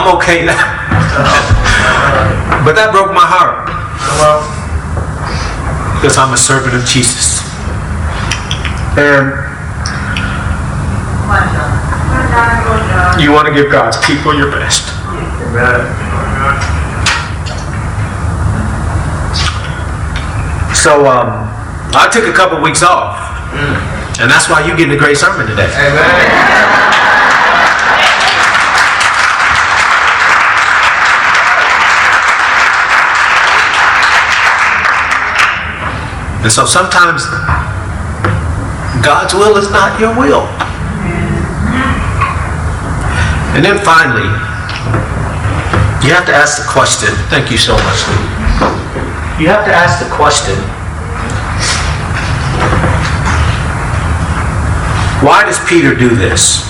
I'm okay now. But that broke my heart. Because I'm a servant of Jesus. And you want to give God's people your best. So I took a couple weeks off. And that's why you're getting a great sermon today. Amen. And so sometimes God's will is not your will. And then finally, you have to ask the question. Thank you so much, Lee. You have to ask the question, why does Peter do this?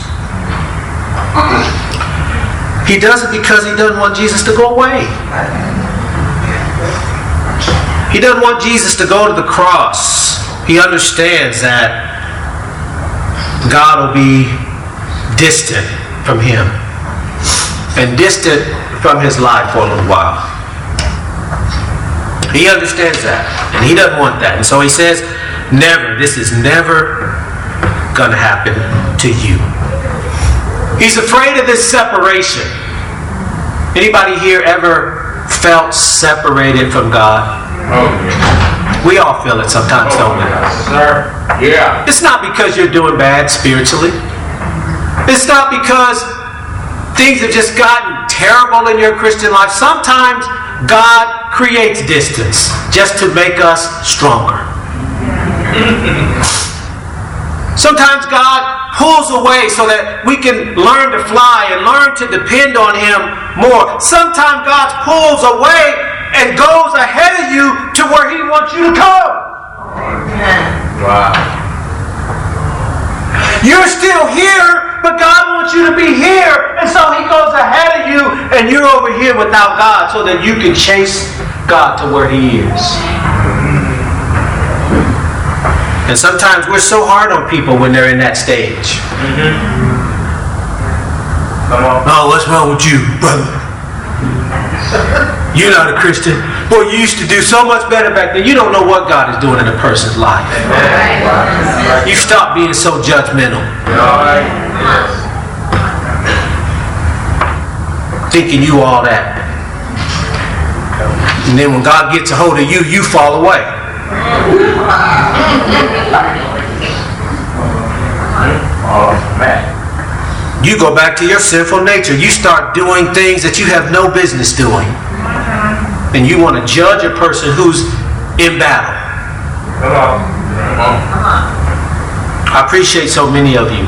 He does it because he doesn't want Jesus to go away. He doesn't want Jesus to go to the cross. He understands that God will be distant from him and distant from his life for a little while. He understands that, and he doesn't want that. And so he says, never, this is never going to happen to you. He's afraid of this separation. Anybody here ever felt separated from God? Oh, yeah. We all feel it sometimes, don't we? Yes, sir. Yeah. It's not because you're doing bad spiritually. It's not because things have just gotten terrible in your Christian life. Sometimes God creates distance just to make us stronger. Sometimes God pulls away so that we can learn to fly and learn to depend on him more. Sometimes God pulls away and goes ahead of you to where he wants you to come. Wow. You're still here, but God wants you to be here. And so he goes ahead of you and you're over here without God so that you can chase God to where he is. And sometimes we're so hard on people when they're in that stage. Come on. Oh, what's wrong with you, brother? You're not a Christian. Boy, you used to do so much better back then. You don't know what God is doing in a person's life. You stop being so judgmental. Thinking you all that. And then when God gets a hold of you, you fall away. You go back to your sinful nature. You start doing things that you have no business doing. And you want to judge a person who's in battle. I appreciate so many of you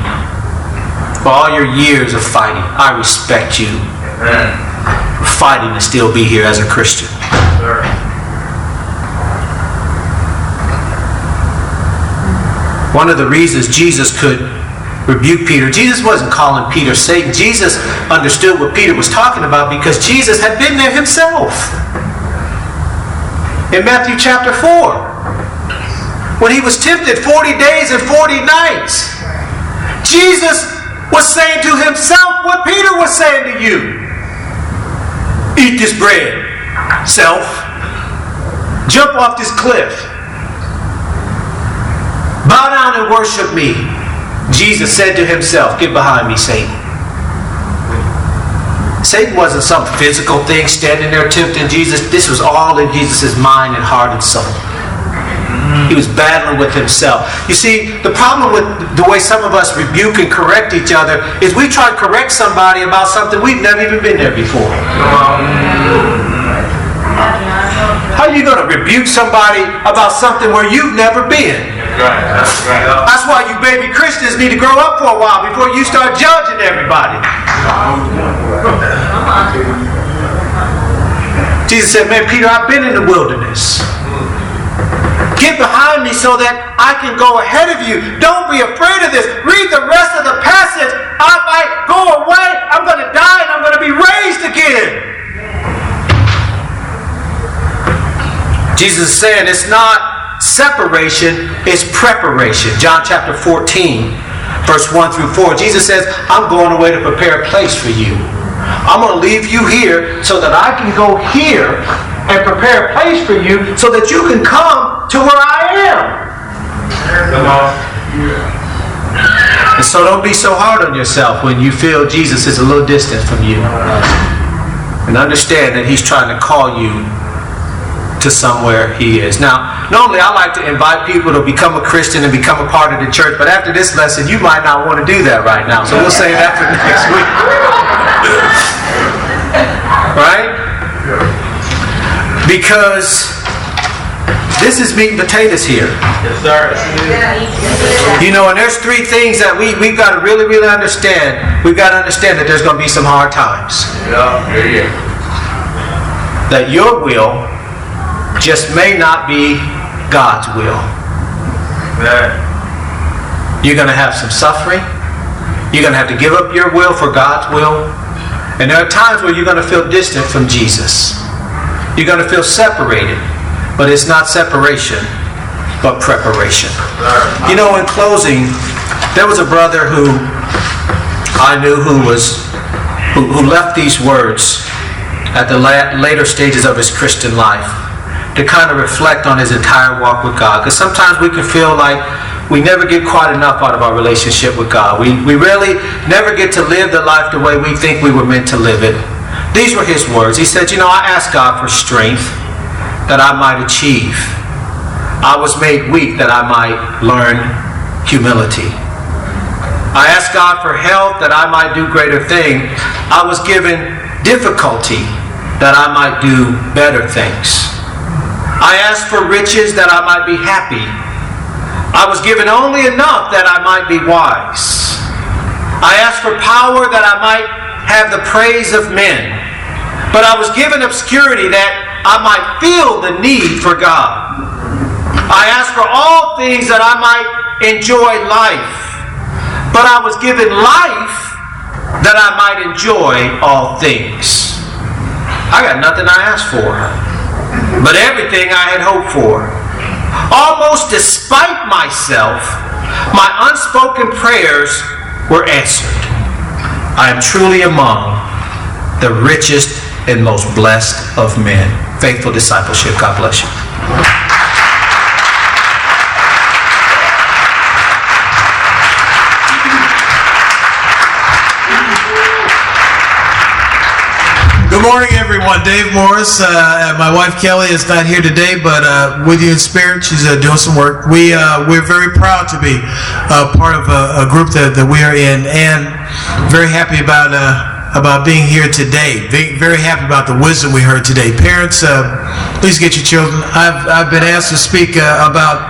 for all your years of fighting. I respect you for fighting to still be here as a Christian. One of the reasons Jesus could rebuke Peter, Jesus wasn't calling Peter Satan. Jesus understood what Peter was talking about because Jesus had been there himself. In Matthew chapter 4, when he was tempted 40 days and 40 nights, Jesus was saying to himself what Peter was saying to you. Eat this bread, self. Jump off this cliff. Bow down and worship me. Jesus said to himself, get behind me, Satan. Satan wasn't some physical thing standing there tempting Jesus. This was all in Jesus' mind and heart and soul. He was battling with himself. You see, the problem with the way some of us rebuke and correct each other is we try to correct somebody about something we've never even been there before. How are you going to rebuke somebody about something where you've never been? That's why you baby Christians need to grow up for a while before you start judging everybody. Jesus said, man, Peter, I've been in the wilderness. Get behind me so that I can go ahead of you. Don't be afraid of this. Read the rest of the passage. If I go away, I'm going to die and I'm going to be raised again. Jesus is saying it's not separation, it's preparation. John chapter 14, verse 1 through 4. Jesus says, I'm going away to prepare a place for you. I'm going to leave you here so that I can go here and prepare a place for you so that you can come to where I am. Come on. And so don't be so hard on yourself when you feel Jesus is a little distant from you. And understand that He's trying to call you to somewhere He is. Now, normally I like to invite people to become a Christian and become a part of the church, but after this lesson, you might not want to do that right now. So we'll save that for next week. Right? Because this is meat and potatoes here. Yes, sir. You know, and there's three things that we've got to really, really understand. We've got to understand that there's going to be some hard times. Yeah. That your will just may not be God's will. Yeah. You're going to have some suffering. You're going to have to give up your will for God's will. And there are times where you're going to feel distant from Jesus. You're going to feel separated. But it's not separation, but preparation. You know, in closing, there was a brother who I knew who left these words at the later stages of his Christian life to kind of reflect on his entire walk with God. Because sometimes we can feel like we never get quite enough out of our relationship with God. We really never get to live the life the way we think we were meant to live it. These were his words. He said, you know, I asked God for strength that I might achieve. I was made weak that I might learn humility. I asked God for health that I might do greater things. I was given difficulty that I might do better things. I asked for riches that I might be happy. I was given only enough that I might be wise. I asked for power that I might have the praise of men. But I was given obscurity that I might feel the need for God. I asked for all things that I might enjoy life. But I was given life that I might enjoy all things. I got nothing I asked for, but everything I had hoped for. Almost despite myself, my unspoken prayers were answered. I am truly among the richest and most blessed of men. Faithful discipleship. God bless you. Good morning, everyone. Dave Morris. My wife Kelly is not here today, but with you in spirit, she's doing some work. We're very proud to be part of a group that we are in, and very happy about being here today. Very happy about the wisdom we heard today. Parents, please get your children. I've been asked to speak about.